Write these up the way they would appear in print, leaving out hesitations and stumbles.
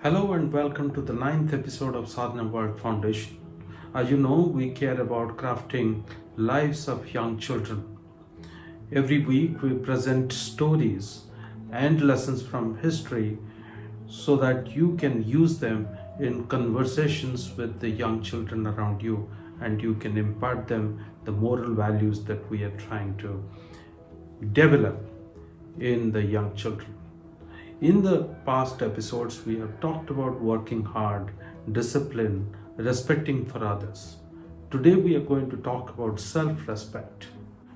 Hello and welcome to the ninth episode of Sadhana World Foundation. As you know, we care about crafting lives of young children. Every week we present stories and lessons from history so that you can use them in conversations with the young children around you and you can impart them the moral values that we are trying to develop in the young children. In the past episodes, we have talked about working hard, discipline, respecting for others. Today, we are going to talk about self respect.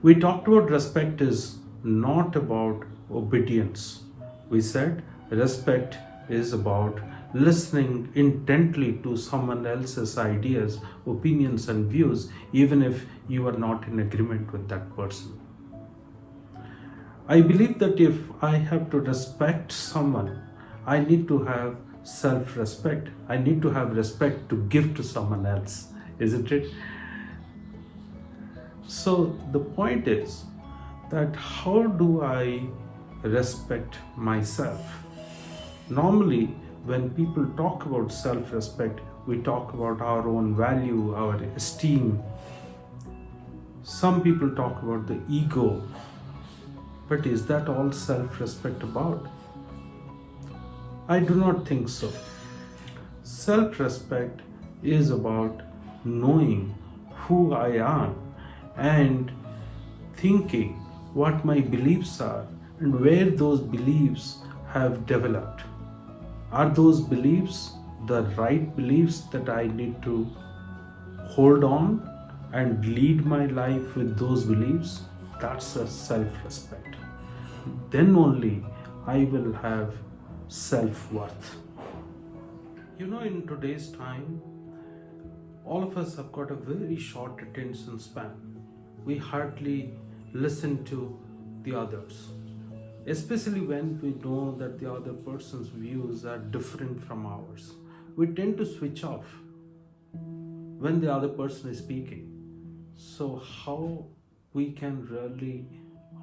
We talked about respect is not about obedience. We said respect is about listening intently to someone else's ideas, opinions, and views, even if you are not in agreement with that person. I believe that if I have to respect someone, I need to have self respect. I need to have respect to give to someone else, isn't it? So, the point is that how do I respect myself? Normally, when people talk about self respect, we talk about our own value, our esteem. Some people talk about the ego. But is that all self-respect about? I do not think so. Self-respect is about knowing who I am and thinking what my beliefs are and where those beliefs have developed. Are those beliefs the right beliefs that I need to hold on and lead my life with those beliefs? That's a self-respect. Then only I will have self-worth. In today's time, all of us have got a very short attention span. We hardly listen to the others, especially when we know that the other person's views are different from ours. We tend to switch off when the other person is speaking. So how we can really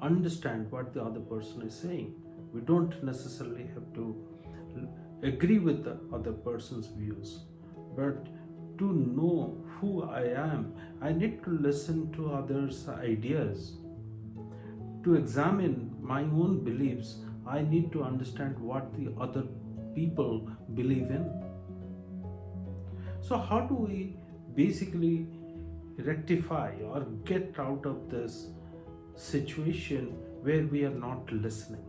understand what the other person is saying? We don't necessarily have to agree with the other person's views, but to know who I am, I need to listen to others' ideas. To examine my own beliefs, I need to understand what the other people believe in. So how do we basically rectify or get out of this situation where we are not listening?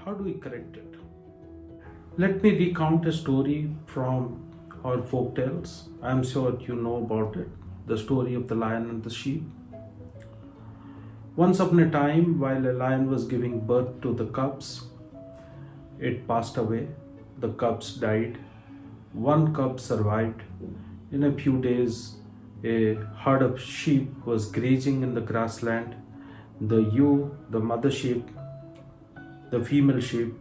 How do we correct it? Let me recount a story from our folk tales. I'm sure you know about it. The story of the lion and the sheep. Once upon a time, while a lion was giving birth to the cubs, it passed away. The cubs died. One cub survived. In a few days, a herd of sheep was grazing in the grassland. The ewe, the mother sheep, the female sheep,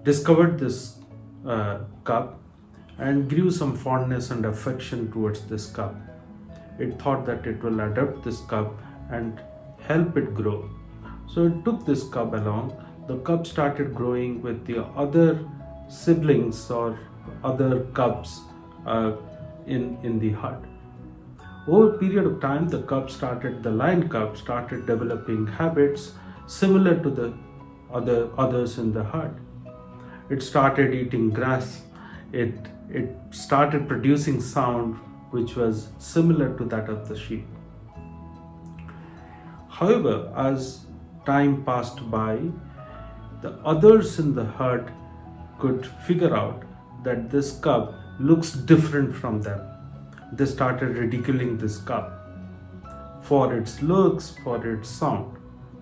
discovered this cub and grew some fondness and affection towards this cub. It thought that it will adopt this cub and help it grow. So it took this cub along. The cub started growing with the other siblings or other cubs in the herd. Over a period of time, the lion cub started developing habits similar to the others in the herd. It started eating grass. It started producing sound which was similar to that of the sheep. However, as time passed by, the others in the herd could figure out that this cub looks different from them. They started ridiculing this cub for its looks, for its sound.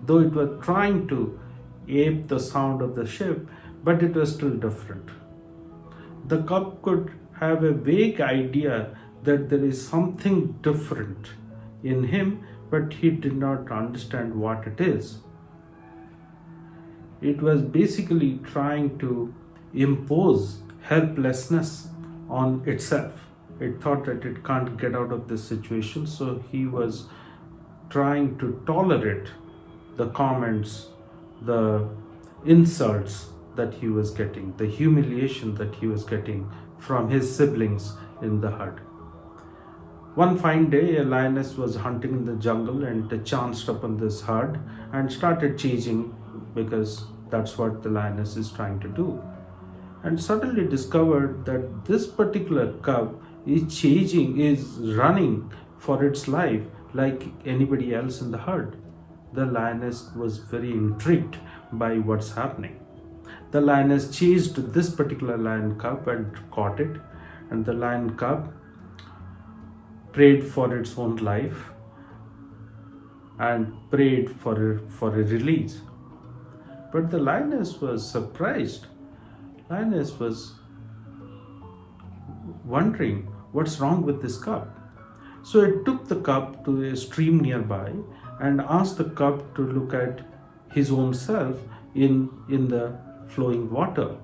Though it was trying to ape the sound of the sheep, but it was still different. The cub could have a vague idea that there is something different in him, but he did not understand what it is. It was basically trying to impose helplessness on itself. It thought that it can't get out of this situation, so he was trying to tolerate the comments, the insults, that he was getting, the humiliation that he was getting from his siblings in the herd. One fine day, a lioness was hunting in the jungle and chanced upon this herd and started chasing, because that's what the lioness is trying to do. And suddenly discovered that this particular cub is running for its life like anybody else in the herd. The lioness was very intrigued by what's happening. The lioness chased this particular lion cub and caught it, and the lion cub prayed for its own life and prayed for a release. But the lioness was surprised. Lioness was wondering what's wrong with this cub. So it took the cub to a stream nearby and asked the cub to look at his own self in the flowing water.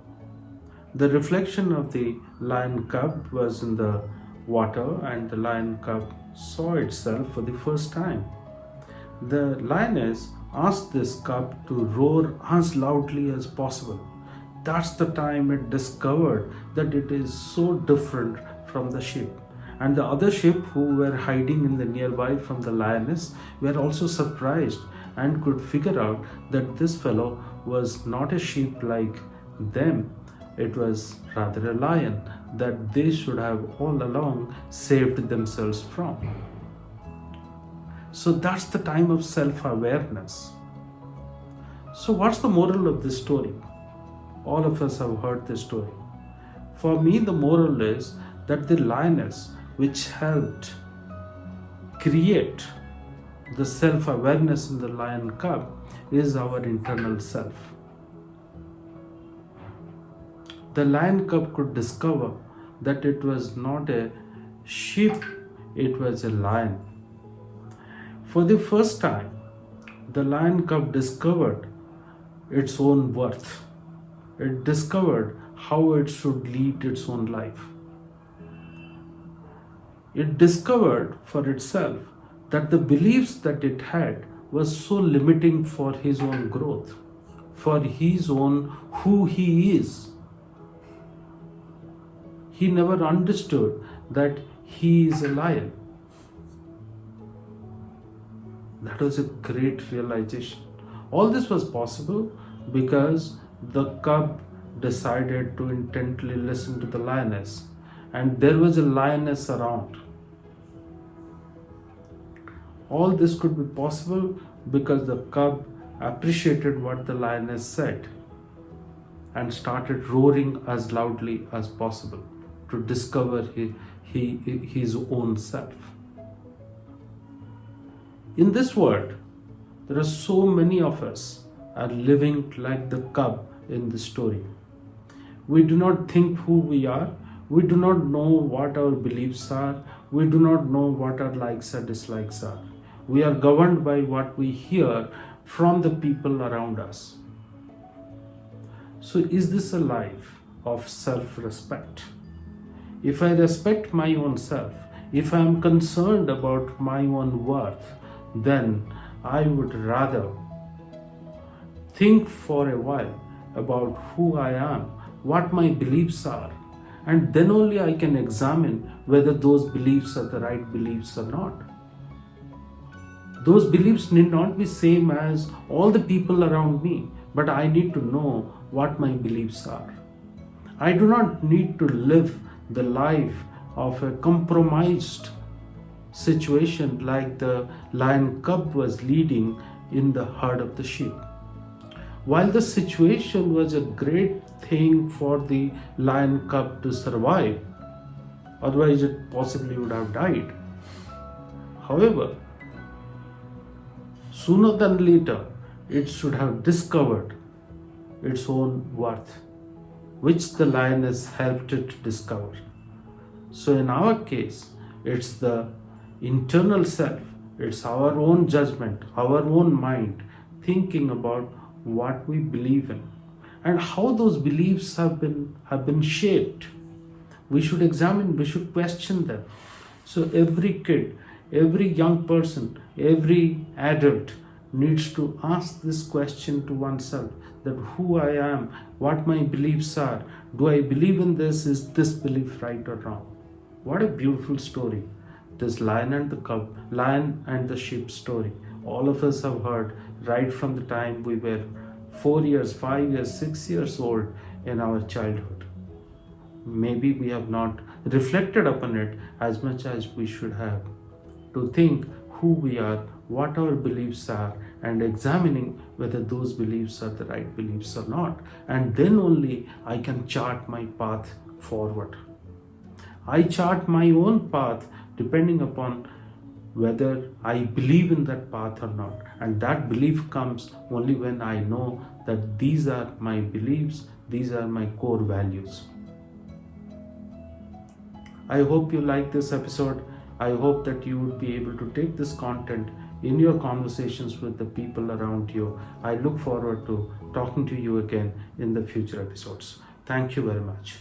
The reflection of the lion cub was in the water, and the lion cub saw itself for the first time. The lioness asked this cub to roar as loudly as possible. That's the time it discovered that it is so different from the sheep. And the other sheep who were hiding in the nearby from the lioness were also surprised and could figure out that this fellow was not a sheep like them. It was rather a lion that they should have all along saved themselves from. So that's the time of self-awareness. So what's the moral of this story? All of us have heard this story. For me, the moral is that the lioness, which helped create the self-awareness in the lion cub, is our internal self. The lion cub could discover that it was not a sheep, it was a lion. For the first time, the lion cub discovered its own worth. It discovered how it should lead its own life. It discovered for itself that the beliefs that it had was so limiting for his own growth, for his own who he is. He never understood that he is a lion. That was a great realization. All this was possible because the cub decided to intently listen to the lioness, and there was a lioness around. All this could be possible because the cub appreciated what the lioness said and started roaring as loudly as possible to discover his own self. In this world, there are so many of us are living like the cub in the story. We do not think who we are. We do not know what our beliefs are. We do not know what our likes and dislikes are. We are governed by what we hear from the people around us. So is this a life of self-respect? If I respect my own self, if I am concerned about my own worth, then I would rather think for a while about who I am, what my beliefs are, and then only I can examine whether those beliefs are the right beliefs or not. Those beliefs need not be same as all the people around me, but I need to know what my beliefs are. I do not need to live the life of a compromised situation like the lion cub was leading in the herd of the sheep. While the situation was a great thing for the lion cub to survive, otherwise it possibly would have died. However, sooner than later, it should have discovered its own worth, which the lioness helped it to discover. So in our case, it's the internal self, it's our own judgment, our own mind, thinking about what we believe in and how those beliefs have been shaped. We should examine, we should question them. So every kid, every young person, every adult needs to ask this question to oneself, that who I am, what my beliefs are, do I believe in this, is this belief right or wrong? What a beautiful story, this lion and the sheep story. All of us have heard right from the time we were 4 years, 5 years, 6 years old in our childhood. Maybe we have not reflected upon it as much as we should have, to think who we are, what our beliefs are, and examining whether those beliefs are the right beliefs or not. And then only I can chart my path forward. I chart my own path depending upon whether I believe in that path or not. And that belief comes only when I know that these are my beliefs, these are my core values. I hope you like this episode. I hope that you would be able to take this content in your conversations with the people around you. I look forward to talking to you again in the future episodes. Thank you very much.